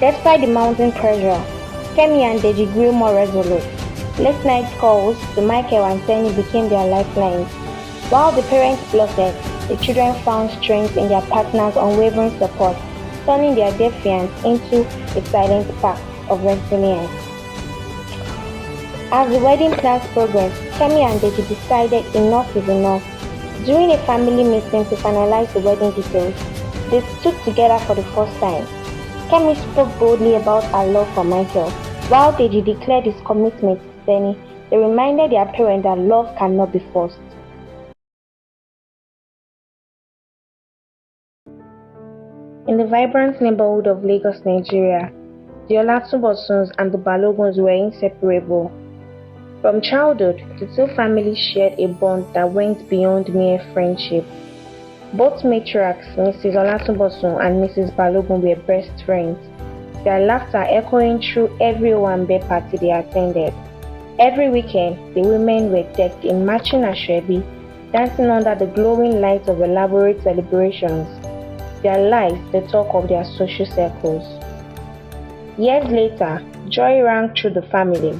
Despite the mounting pressure, Kemi and Deji grew more resolute. Late night calls to Michael and Tenny became their lifelines. While the parents plotted, the children found strength in their partner's unwavering support, turning their defiance into a silent pact of resilience. As the wedding plans progressed, Kemi and Deji decided enough is enough. During a family meeting to finalize the wedding details, they stood together for the first time. Kemi spoke boldly about her love for Michael, while Deji declared his commitment to Tenny. They reminded their parents that love cannot be forced. In the vibrant neighborhood of Lagos, Nigeria, the Olatunbosuns and the Baloguns were inseparable. From childhood, the two families shared a bond that went beyond mere friendship. Both matriarchs, Mrs. Olatunbosun and Mrs. Balogun, were best friends, their laughter echoing through every Owambe party they attended. Every weekend, the women were decked in matching ashwebi, dancing under the glowing lights of elaborate celebrations. Their lives the talk of their social circles. Years later, joy rang through the family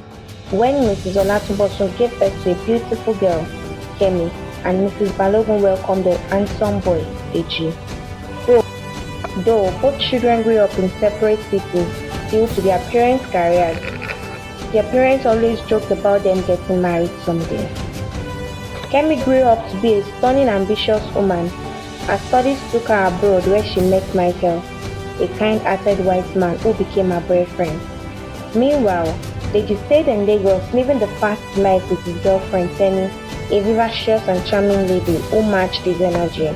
when Mrs. Olatunbosun gave birth to a beautiful girl, Kemi, and Mrs. Balogun welcomed a handsome boy, Deji. Though both children grew up in separate cities due to their parents' careers, their parents always joked about them getting married someday. Kemi grew up to be a stunning, ambitious woman. Her studies took her abroad where she met Michael, a kind-hearted white man who became her boyfriend. Meanwhile, Deji stayed in Lagos, living the fast life with his girlfriend Tenny, a vivacious and charming lady who matched his energy.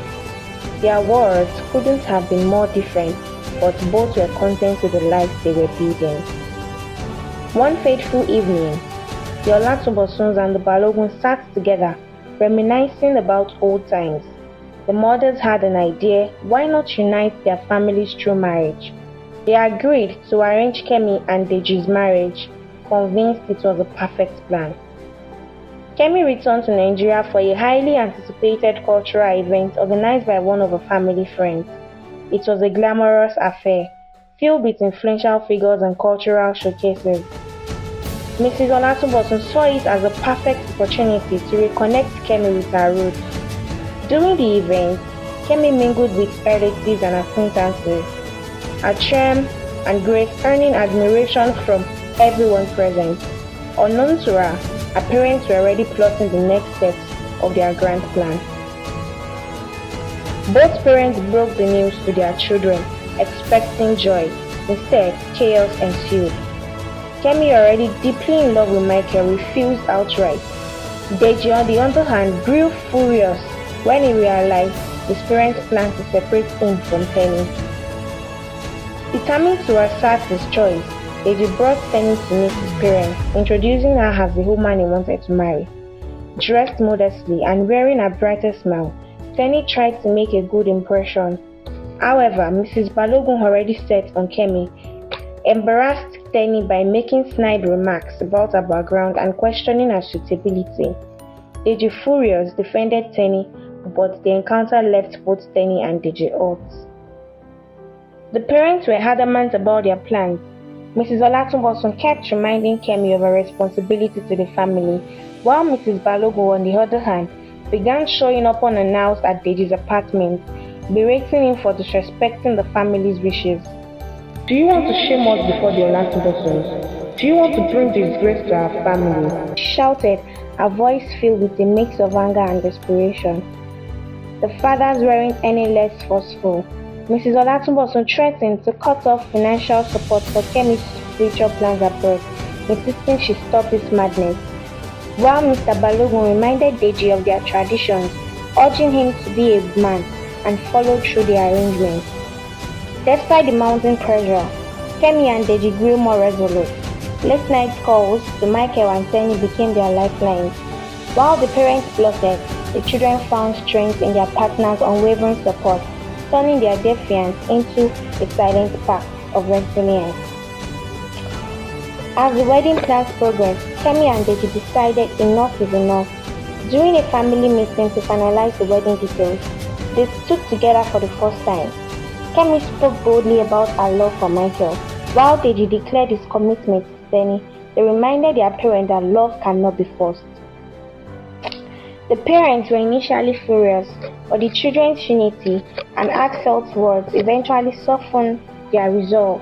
Their worlds couldn't have been more different, but both were content with the life they were building. One fateful evening, the Olatunbosuns and the Balogun sat together, reminiscing about old times. The mothers had an idea: why not unite their families through marriage? They agreed to arrange Kemi and Deji's marriage, convinced it was a perfect plan. Kemi returned to Nigeria for a highly anticipated cultural event organized by one of her family friends. It was a glamorous affair, filled with influential figures and cultural showcases. Mrs. Olatunbosun saw it as a perfect opportunity to reconnect Kemi with her roots. During the event, Kemi mingled with relatives and acquaintances, her charm and grace earning admiration from everyone present. Unknown to her, her parents were already plotting the next steps of their grand plan. Both parents broke the news to their children, expecting joy. Instead, chaos ensued. Kemi, already deeply in love with Michael, refused outright. Deji, on the other hand, grew furious when he realized his parents planned to separate him from Tenny. Determined to assert his choice, Deji brought Tenny to meet his parents, introducing her as the woman he wanted to marry. Dressed modestly and wearing her brightest smile, Tenny tried to make a good impression. However, Mrs. Balogun, already set on Kemi, embarrassed Tenny by making snide remarks about her background and questioning her suitability. Deji, furious, defended Tenny, but the encounter left both Tenny and Deji hurt. The parents were adamant about their plans. Mrs. Olatunbosun kept reminding Kemi of her responsibility to the family, while Mrs. Balogun, on the other hand, began showing up unannounced at Deji's apartment, berating him for disrespecting the family's wishes. Do you want to shame us before the Olatunbosuns? Do you want to bring disgrace to our family? She shouted, her voice filled with a mix of anger and desperation. The fathers weren't any less forceful. Mrs. Olatunbosun threatened to cut off financial support for Kemi's future plans abroad, insisting she stop this madness. While Mr. Balogun reminded Deji of their traditions, urging him to be a man and follow through the arrangements. Despite the mounting pressure, Kemi and Deji grew more resolute. Late night calls to Michael and Tenny became their lifelines. While the parents plotted, the children found strength in their partner's unwavering support, turning their defiance into a silent pact of resilience. As the wedding plans progressed, Kemi and Deji decided enough is enough. During a family meeting to finalize the wedding details, they stood together for the first time. Kemi spoke boldly about her love for Michael, While Deji declared his commitment to Tenny, they reminded their parents that love cannot be forced. The parents were initially furious, but the children's unity and heartfelt words eventually softened their resolve.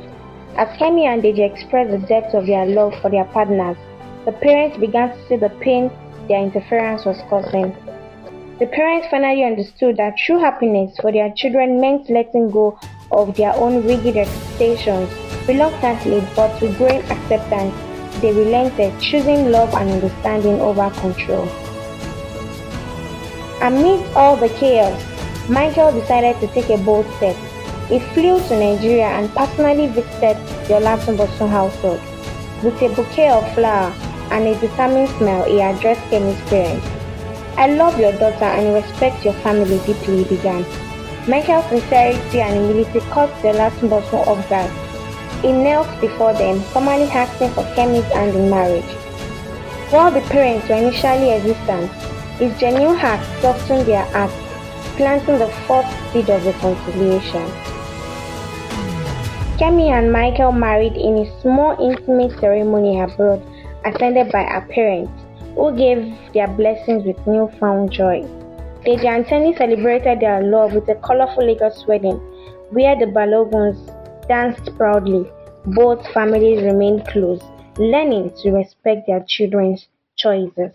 As Kemi and Deji expressed the depth of their love for their partners, the parents began to see the pain their interference was causing. The parents finally understood that true happiness for their children meant letting go of their own rigid expectations. Reluctantly, but with growing acceptance, they relented, choosing love and understanding over control. Amidst all the chaos, Michael decided to take a bold step. He flew to Nigeria and personally visited the Olatunbosun household. With a bouquet of flowers and a determined smile, he addressed Kemi's parents. "I love your daughter and respect your family deeply," he began. Michael's sincerity and humility caught the Olatunbosun off guard. He knelt before them, formally asking for Kemi's hand in marriage. While the parents were initially hesitant, his genuine heart softened their hearts, planting the first seed of reconciliation. Kemi and Michael married in a small intimate ceremony abroad, attended by her parents, who gave their blessings with newfound joy. Deji and Kemi celebrated their love with a colorful Lagos wedding, where the Baloguns danced proudly. Both families remained close, learning to respect their children's choices.